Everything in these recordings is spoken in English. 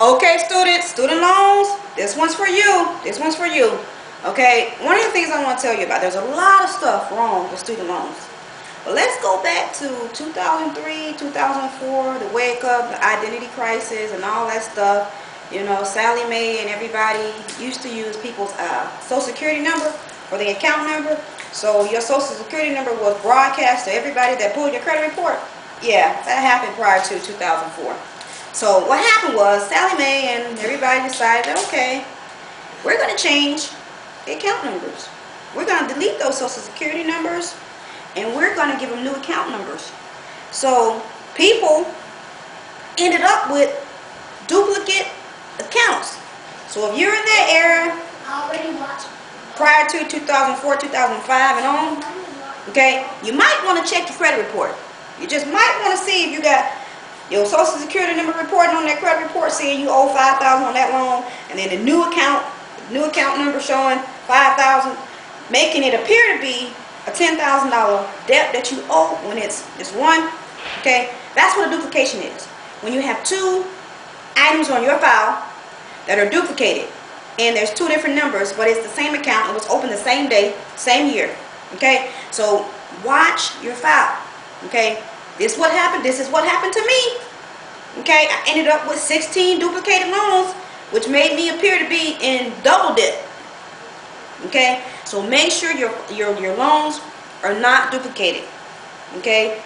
Okay, students, student loans, this one's for you. This one's for you. Okay, one of the things I want to tell you about, there's a lot of stuff wrong with student loans. But let's go back to 2003, 2004, the wake up, the identity crisis, and all that stuff. You know, Sally Mae and everybody used to use people's social security number or the account number. So your social security number was broadcast to everybody that pulled your credit report. Yeah, that happened prior to 2004. So what happened was Sally Mae and everybody decided, okay, we're going to change the account numbers. We're going to delete those social security numbers and we're going to give them new account numbers. So people ended up with duplicate accounts. So if you're in that era prior to 2004, 2005 and on, okay, you might want to check your credit report. You just might want to see if you got your social security number reporting on that credit report saying you owe $5,000 on that loan, and then the new account number showing $5,000, making it appear to be a $10,000 debt that you owe when it's one. Okay, that's what a duplication is. When you have two items on your file that are duplicated, and there's two different numbers, but it's the same account. It was opened the same day, same year. Okay, so watch your file. Okay, this is what happened. This is what happened to me. Okay, I ended up with 16 duplicated loans, which made me appear to be in double debt. Okay, so make sure your loans are not duplicated. Okay,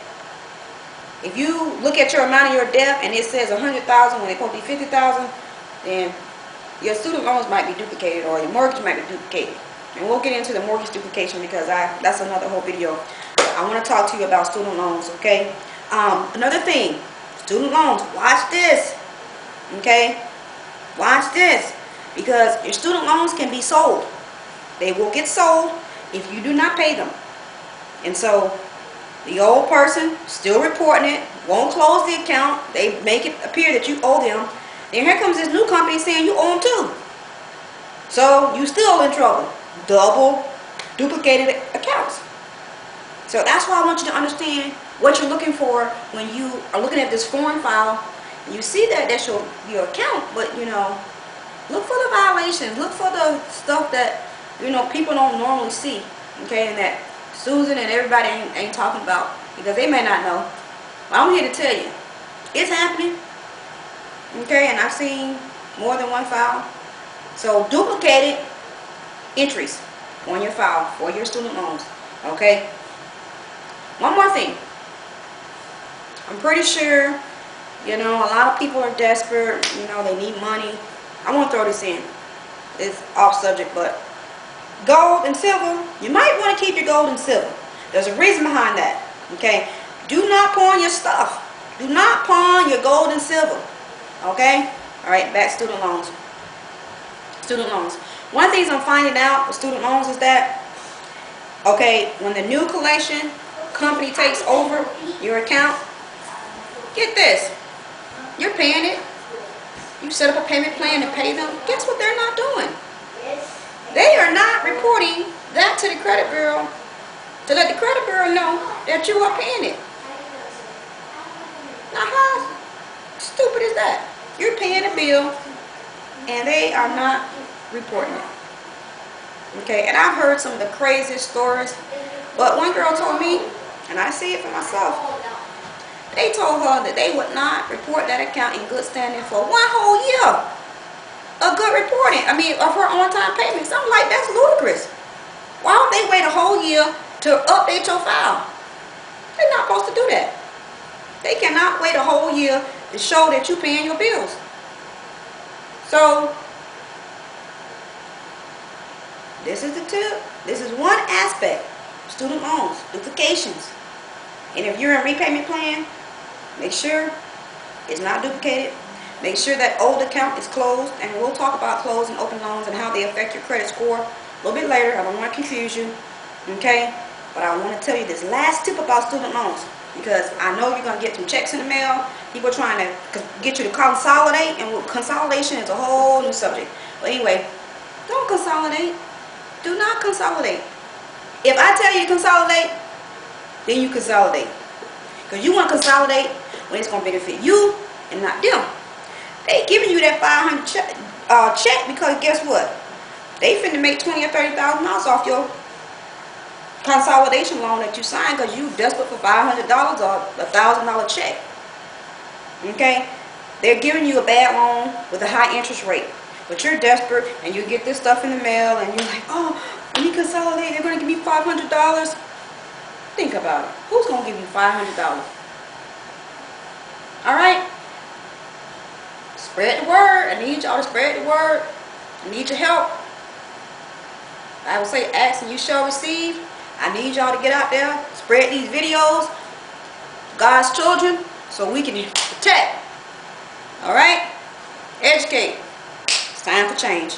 if you look at your amount of your debt and it says 100,000 when it's supposed to be 50,000, then your student loans might be duplicated or your mortgage might be duplicated. And we'll get into the mortgage duplication because that's another whole video. I want to talk to you about student loans, okay? Another thing, student loans, watch this, okay? Watch this, because your student loans can be sold. They will get sold if you do not pay them. And so the old person still reporting it, won't close the account, they make it appear that you owe them. Then here comes this new company saying you owe them too. So you still in trouble. Double duplicated accounts. So that's why I want you to understand what you're looking for when you are looking at this foreign file. You see that that's your account, but you know, look for the violations. Look for the stuff that people don't normally see. Okay, and that Susan and everybody ain't talking about because they may not know. But I'm here to tell you, it's happening. Okay, and I've seen more than one file. So duplicated entries on your file for your student loans. Okay. One more thing. I'm pretty sure, a lot of people are desperate. They need money. I want to throw this in. It's off subject, but gold and silver, you might want to keep your gold and silver. There's a reason behind that. Okay. Do not pawn your stuff. Do not pawn your gold and silver. Okay. All right. Back to student loans. Student loans. One of the things I'm finding out with student loans is that, okay, when the new collection company takes over your account, get this, you're paying it. You set up a payment plan to pay them. Guess what they're not doing? They are not reporting that to the credit bureau to let the credit bureau know that you are paying it. Now how stupid is that? You're paying a bill and they are not reporting it. Okay, and I've heard some of the craziest stories, but one girl told me, and I see it for myself, they told her that they would not report that account in good standing for one whole year of good reporting. I mean, of her on-time payments. I'm like, that's ludicrous. Why don't they wait a whole year to update your file? They're not supposed to do that. They cannot wait a whole year to show that you're paying your bills. So this is the tip. This is one aspect. Student loans, duplications. And if you're in repayment plan, make sure it's not duplicated. Make sure that old account is closed. And we'll talk about closed and open loans and how they affect your credit score a little bit later. I don't want to confuse you. Okay? But I want to tell you this last tip about student loans. Because I know you're going to get some checks in the mail. People are trying to get you to consolidate. And consolidation is a whole new subject. But anyway, don't consolidate. Do not consolidate. If I tell you to consolidate, then you consolidate. Because you want to consolidate when it's going to benefit you and not them. They giving you that 500 check because guess what? They finna make $20,000 or $30,000 off your consolidation loan that you signed because you desperate for $500 or $1,000 check. Okay? They're giving you a bad loan with a high interest rate. But you're desperate and you get this stuff in the mail and you're like, oh, when you consolidate, they're going to give me $500. Think about it. Who's going to give you $500? Alright? Spread the word. I need y'all to spread the word. I need your help. I will say, ask and you shall receive. I need y'all to get out there, spread these videos, God's children, so we can protect. Alright? Educate. It's time for change.